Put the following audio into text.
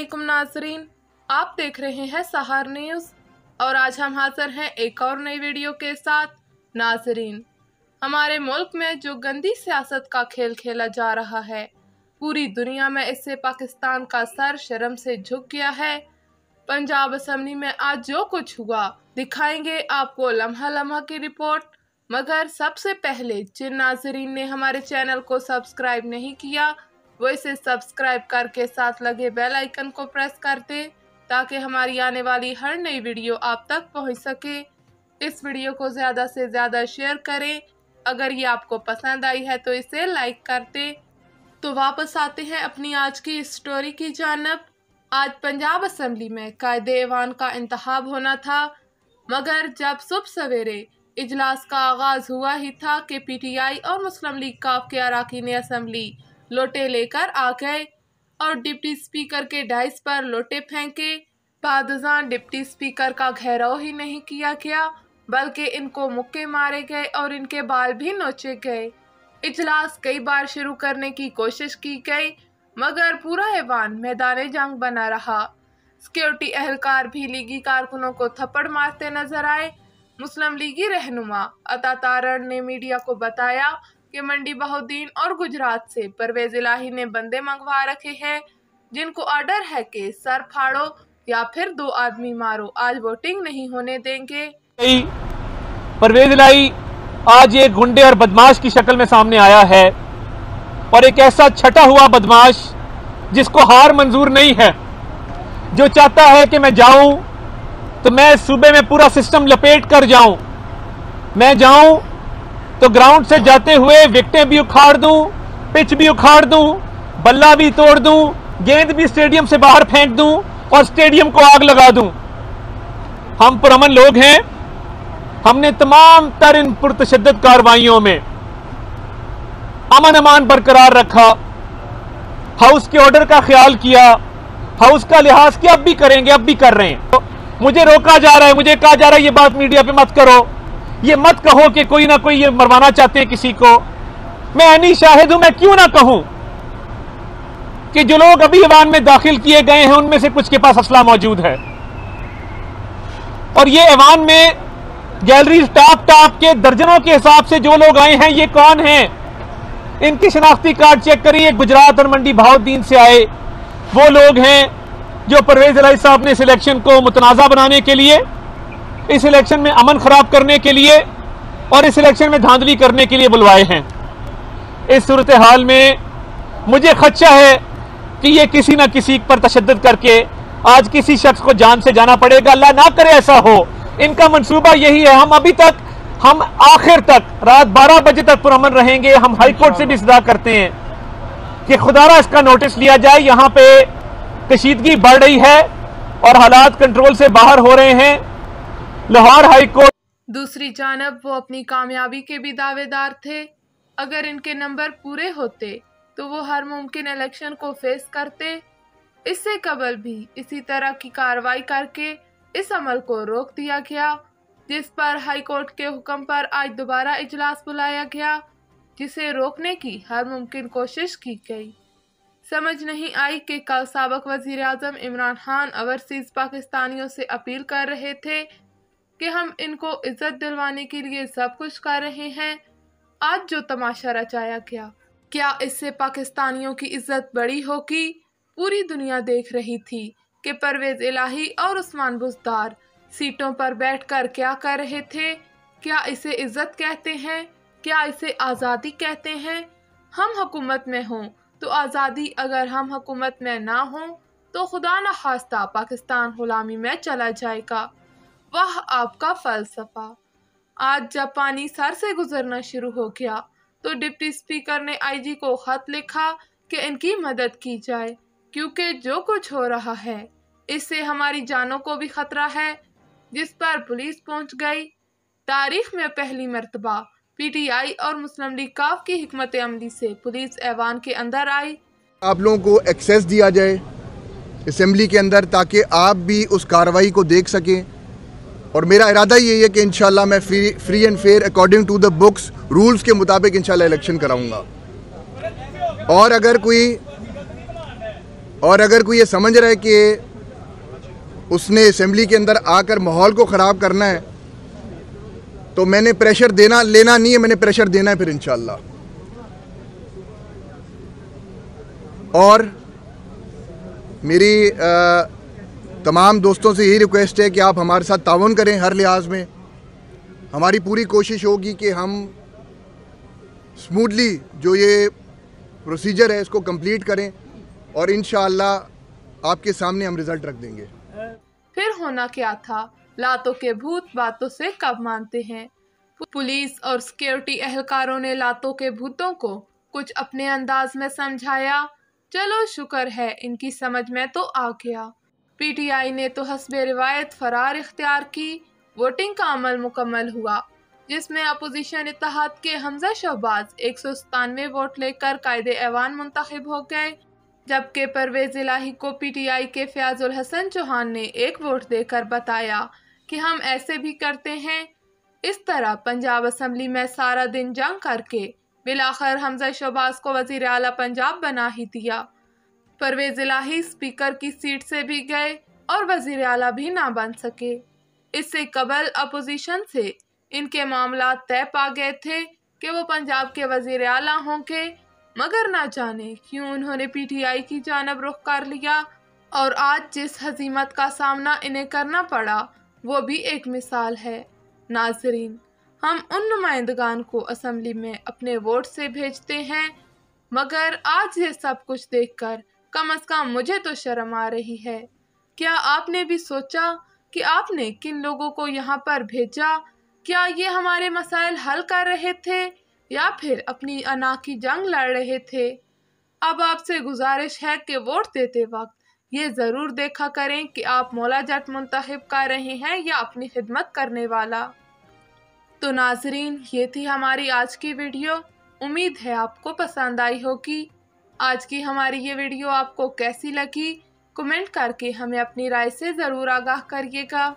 अस्सलामुअलैकुम नाजरीन, आप देख रहे हैं सहार न्यूज़ और आज हम हाजिर हैं एक और नई वीडियो के साथ। नाजरीन, हमारे मुल्क में जो गंदी सियासत का खेल खेला जा रहा है, पूरी दुनिया में इससे पाकिस्तान का सर शर्म से झुक गया है। पंजाब असम्बली में आज जो कुछ हुआ दिखाएंगे आपको लम्हा लम्हा की रिपोर्ट। मगर सबसे पहले जिन नाजरीन ने हमारे चैनल को सब्सक्राइब नहीं किया वो इसे सब्सक्राइब करके साथ लगे बेल आइकन को प्रेस कर दे ताकि हमारी आने वाली हर नई वीडियो आप तक पहुंच सके। इस वीडियो को ज़्यादा से ज़्यादा शेयर करें। अगर ये आपको पसंद आई है तो इसे लाइक कर दे। तो वापस आते हैं अपनी आज की स्टोरी की जानब। आज पंजाब असम्बली में कायदे-ए-वान का इंतखाब होना था, मगर जब सुबह सवेरे इजलास का आगाज़ हुआ ही था कि PTI और मुस्लिम लीग काफ के अरकान असम्बली लोटे लेकर आ गए और डिप्टी स्पीकर के डाइस पर लोटे फेंके। बादशाह डिप्टी स्पीकर का घेराव ही नहीं किया गया बल्कि इनको मुक्के मारे गए और इनके बाल भी नोचे गए। इजलास कई बार शुरू करने की कोशिश की गई मगर पूरा ऐवान मैदान जंग बना रहा। सिक्योरिटी एहलकार भी लीगी कारकुनों को थप्पड़ मारते नजर आए। मुस्लिम लीगी रहनुमा अता तारण ने मीडिया को बताया कि मंडी बहुद्दीन और गुजरात से परवेज इलाही ने बंदे मंगवा रखे हैं जिनको ऑर्डर है कि सर फाड़ो या फिर 2 आदमी मारो, आज वोटिंग नहीं होने देंगे। परवेज इलाही आज एक गुंडे और बदमाश की शक्ल में सामने आया है और एक ऐसा छटा हुआ बदमाश जिसको हार मंजूर नहीं है, जो चाहता है कि मैं जाऊं तो मैं सूबे में पूरा सिस्टम लपेट कर जाऊं, मैं जाऊं तो ग्राउंड से जाते हुए विकेटें भी उखाड़ दूं, पिच भी उखाड़ दूं, बल्ला भी तोड़ दूं, गेंद भी स्टेडियम से बाहर फेंक दूं और स्टेडियम को आग लगा दूं। हम पुरअमन लोग हैं। हमने तमाम तर इन पुरतशद्दद कार्रवाइयों में अमन अमान बरकरार रखा, हाउस के ऑर्डर का ख्याल किया, हाउस का लिहाज किया, अब भी करेंगे, अब भी कर रहे हैं। तो मुझे रोका जा रहा है, मुझे कहा जा रहा है ये बात मीडिया पे मत करो, ये मत कहो कि कोई ना कोई ये मरवाना चाहते हैं किसी को। मैं ऐनी शाहिद हूं, मैं क्यों ना कहूं कि जो लोग अभी ऐवान में दाखिल किए गए हैं उनमें से कुछ के पास असला मौजूद है और ये ऐवान में गैलरी टाप टाप के दर्जनों के हिसाब से जो लोग आए हैं ये कौन हैं, इनकी शनाख्ती कार्ड चेक करिए। गुजरात और मंडी बहुद्दीन से आए वो लोग हैं जो परवेज इलाही साहब ने इस इलेक्शन को मुतनाज़ा बनाने के लिए, इस इलेक्शन में अमन खराब करने के लिए और इस इलेक्शन में धांधली करने के लिए बुलवाए हैं। इस सूरत हाल में मुझे खदशा है कि ये किसी न किसी पर तशद्दुद करके आज किसी शख्स को जान से जाना पड़ेगा। अल्लाह ना करे ऐसा हो। इनका मंसूबा यही है। हम आखिर तक रात 12 बजे तक पुरअमन रहेंगे। हम हाई कोर्ट से भी सदा करते हैं कि खुदारा इसका नोटिस लिया जाए। यहाँ पे कशीदगी बढ़ रही है और हालात कंट्रोल से बाहर हो रहे हैं। लाहौर हाई कोर्ट दूसरी जानब वो अपनी कामयाबी के भी दावेदार थे। अगर इनके नंबर पूरे होते तो वो हर मुमकिन इलेक्शन को फेस करते। इससे कबल भी इसी तरह की कार्रवाई करके इस अमल को रोक दिया गया, जिस पर हाई कोर्ट के हुक्म पर आज दोबारा इजलास बुलाया गया, जिसे रोकने की हर मुमकिन कोशिश की गई। समझ नहीं आई कि कल साबिक वज़ीर आज़म इमरान खान ओवरसीज पाकिस्तानियों से अपील कर रहे थे कि हम इनको इज्जत दिलवाने के लिए सब कुछ कर रहे हैं। आज जो तमाशा रचाया गया, क्या इससे पाकिस्तानियों की इज्जत बड़ी होगी? पूरी दुनिया देख रही थी कि परवेज इलाही और उस्मान बुज़दार सीटों पर बैठकर क्या कर रहे थे। क्या इसे इज्जत कहते हैं? क्या इसे आज़ादी कहते हैं? हम हुकूमत में हों तो आज़ादी, अगर हम हुकूमत में ना हों तो खुदा न खास्ता पाकिस्तान गुलामी में चला जाएगा। वह आपका फ़लसफ़ा। आज जब पानी सर से गुजरना शुरू हो गया तो डिप्टी स्पीकर ने IG को ख़त लिखा कि इनकी मदद की जाए, क्योंकि जो कुछ हो रहा है इससे हमारी जानों को भी ख़तरा है। जिस पर पुलिस पहुंच गई। तारीख में पहली मर्तबा PTI और मुस्लिम लीग काफ की हिकमत अमली से पुलिस ऐवान के अंदर आई। आप लोगों को एक्सेस दिया जाए असेंबली के अंदर ताकि आप भी उस कार्रवाई को देख सकें और मेरा इरादा यही है कि इंशाल्लाह मैं free and fair according to the books rules के मुताबिक इंशाल्लाह इलेक्शन कराऊंगा। और अगर कोई और अगर कोई ये समझ रहा है कि उसने असेंबली के अंदर आकर माहौल को ख़राब करना है, तो मैंने प्रेशर लेना नहीं है, मैंने प्रेशर देना है फिर इंशाअल्लाह। और मेरी तमाम दोस्तों से यही रिक्वेस्ट है कि आप हमारे साथ ताउन करें हर लिहाज में। हमारी पूरी कोशिश होगी कि हम स्मूथली जो ये प्रोसीजर है इसको कंप्लीट करें और इंशाअल्लाह आपके सामने हम रिजल्ट रख देंगे। फिर होना क्या था, लातों के भूत बातों से कब मानते हैं। पुलिस और सिक्योरिटी एहलकारों ने लातों के भूतों को कुछ अपने अंदाज में समझाया। चलो शुक्र है इनकी समझ में तो आ गया। पीटीआई ने तो हस्बे रिवायत फरार इख्तियार की। वोटिंग का अमल मुकम्मल हुआ, जिसमें अपोजिशन इत्तेहाद के हमजा शहबाज 197 वोट लेकर कायदे ऐवान मुंतखब हो गए, जबकि परवेज इलाही को पीटीआई के फयाजुल हसन चौहान ने 1 वोट देकर बताया कि हम ऐसे भी करते हैं। इस तरह पंजाब असम्बली में सारा दिन जंग करके बिलाखिर हमजा शहबाज को वजीर आला पंजाब बना ही दिया। परवेज इलाही स्पीकर की सीट से भी गए और वजीर आला भी ना बन सके। इससे कबल अपोजिशन से इनके मामला तय पा गए थे कि वो पंजाब के वजीर आला होंगे, मगर ना जाने क्यों उन्होंने पीटीआई की जानब रुख कर लिया और आज जिस हजीमत का सामना इन्हें करना पड़ा वो भी एक मिसाल है। नाजरीन, हम उन नुमाइंदगान को असम्बली में अपने वोट से भेजते हैं, मगर आज ये सब कुछ देखकर कम अज कम मुझे तो शर्म आ रही है। क्या आपने भी सोचा कि आपने किन लोगों को यहाँ पर भेजा? क्या ये हमारे मसाइल हल कर रहे थे या फिर अपनी अना की जंग लड़ रहे थे? अब आपसे गुजारिश है कि वोट देते वक्त ये ज़रूर देखा करें कि आप मौला जट मुंतखब कर रहे हैं या अपनी खिदमत करने वाला। तो नाजरीन, ये थी हमारी आज की वीडियो। उम्मीद है आपको पसंद आई होगी। आज की हमारी ये वीडियो आपको कैसी लगी, कमेंट करके हमें अपनी राय से ज़रूर आगाह करिएगा।